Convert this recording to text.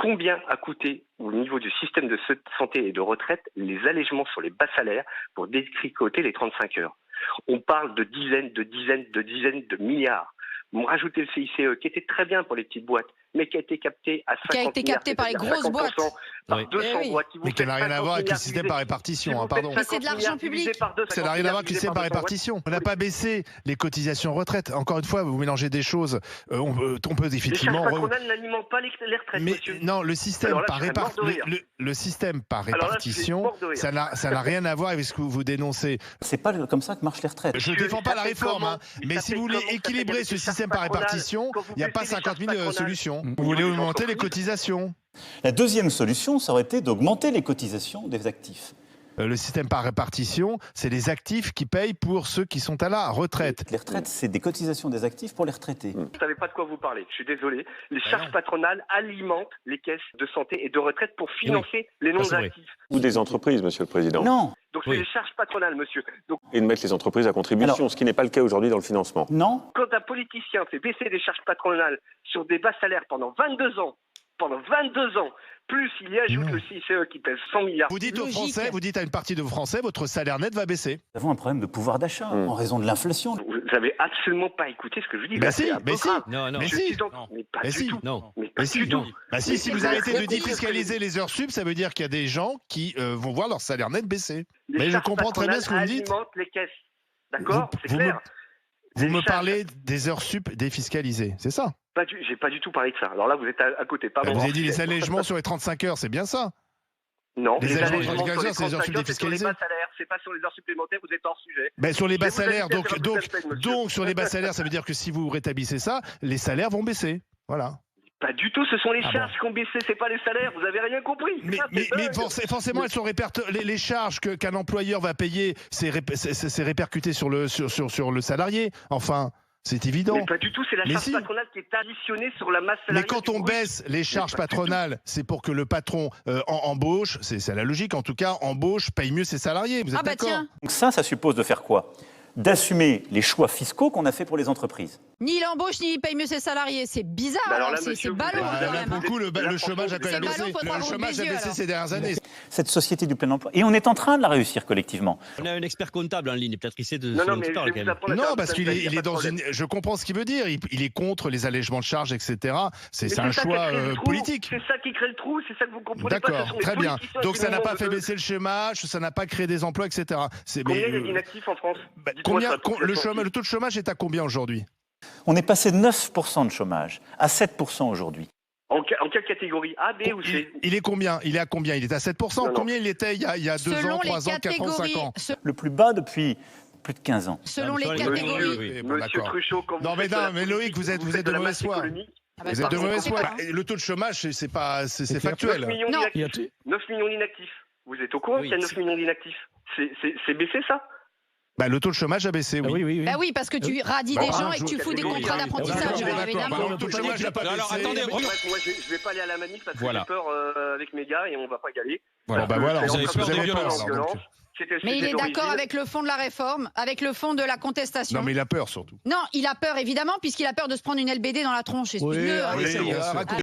combien a coûté au niveau du système de santé et de retraite les allègements sur les bas salaires pour détricoter les 35 heures. On parle de dizaines de milliards. Vous rajoutez le CICE qui était très bien pour les petites boîtes, mais qui a été capté à 50 Qui a été capté par les grosses boîtes. Par 200 boîtes. Mais qui n'a rien à voir avec le système par répartition, pardon. Mais c'est de l'argent public. Ça n'a rien à voir avec le système par répartition. On n'a pas baissé les cotisations retraite. Encore une fois, vous mélangez des choses. On peut effectivement. Les charges patronales n'alimentent pas les retraites, mais monsieur. Non, le système par répartition, ça n'a rien à voir avec ce que vous dénoncez. C'est pas comme ça que marchent les retraites. Je ne défends pas la réforme, mais si vous voulez équilibrer ce système par répartition, il n'y a pas 50 000 solutions. Vous voulez augmenter les cotisations. La deuxième solution, ça aurait été d'augmenter les cotisations des actifs. Le système par répartition, c'est les actifs qui payent pour ceux qui sont à la retraite. Les retraites, c'est des cotisations des actifs pour les retraités. Vous ne savez pas de quoi vous parlez, je suis désolé. Les charges patronales alimentent les caisses de santé et de retraite pour financer les non-actifs. Ou des entreprises, monsieur le Président. Non. Donc c'est les charges patronales, monsieur. Donc, Et de mettre les entreprises à contribution, ce qui n'est pas le cas aujourd'hui dans le financement. Non. quand un politicien fait baisser des charges patronales sur des bas salaires pendant 22 ans, plus il y ajoute le CICE qui pèse 100 milliards. Vous dites aux Français, vous dites à une partie de vos Français, votre salaire net va baisser. Nous avons un problème de pouvoir d'achat en raison de l'inflation. Vous n'avez absolument pas écouté ce que je dis. Mais si. Non, Mais si. Mais pas du tout. Si vous arrêtez de défiscaliser les heures sup, ça veut dire qu'il y a des gens qui vont voir leur salaire net baisser. Mais je comprends très bien ce que vous dites. Alimentent les caisses. D'accord, c'est clair. Vous me parlez des heures sup défiscalisées, c'est ça? J'ai pas du tout parlé de ça. Alors là, vous êtes à côté. Pardon. Vous avez dit les allègements sur les 35 heures, c'est bien ça? Non, les allègements sur les 35 c'est les heures sup défiscalisées. Sur les bas salaires, c'est pas sur les heures supplémentaires, vous êtes hors sujet. Ben sur les bas salaires, donc sur les bas salaires, ça veut dire que si vous rétablissez ça, les salaires vont baisser. Voilà. Pas du tout, ce sont les charges qui ont baissé, c'est pas les salaires, vous avez rien compris. Mais forcément, elles sont les charges qu'un employeur va payer, c'est répercuté sur le salarié. Enfin, c'est évident. Mais pas du tout, c'est la charge patronale qui est additionnée sur la masse salariale. Mais quand on baisse les charges patronales, c'est pour que le patron embauche, c'est la logique en tout cas, embauche, paye mieux ses salariés. Vous êtes d'accord? Donc ça suppose de faire quoi? D'assumer les choix fiscaux qu'on a fait pour les entreprises. Ni il embauche, ni il paye mieux ses salariés. C'est bizarre, c'est ballot. Là, pour le coup, le chômage a quand même baissé. Le chômage a baissé ces dernières années. Cette société du plein emploi. Et on est en train de la réussir collectivement. On a un expert comptable en ligne, peut-être qu'il sait de non, ce dont il parle. Non, parce qu'il est dans une... Je comprends ce qu'il veut dire. Il est contre les allègements de charges, etc. C'est un choix politique. C'est ça qui crée le trou, c'est ça que vous comprenez pas. D'accord, très bien. Donc ça n'a pas fait baisser le chômage, ça n'a pas créé des emplois, etc. Combien il y a d'inactifs en France? Le taux de chômage est à combien aujourd'hui? On est passé de 9% de chômage à 7% aujourd'hui. En quelle catégorie? A, B ou C? Il est combien? Il est à combien? Il est à 7%? Non. Combien il était il y a 2 ans, 3 ans, 4 ans, 5 ans? Le plus bas depuis plus de 15 ans. Selon les catégories. Monsieur Truchot, quand vous faites mais Loïc, vous êtes de mauvaise foi. Vous êtes de mauvaise foi. Le taux de chômage, c'est factuel. 9 millions d'inactifs. Vous êtes au courant qu'il y a 9 millions d'inactifs? C'est baissé, ça? Le taux de chômage a baissé, oui. Oui, parce que tu radis des gens et que tu fous des contrats d'apprentissage, évidemment. Le taux de chômage n'a pas baissé. Alors, attendez, moi, je vais pas aller à la manif parce que j'ai peur avec mes gars et on va pas y aller. Voilà, vous avez peur des violences. Mais il est d'accord avec le fond de la réforme, avec le fond de la contestation. Non, mais il a peur surtout. Non, il a peur évidemment, puisqu'il a peur de se prendre une LBD dans la tronche. Excuse-le.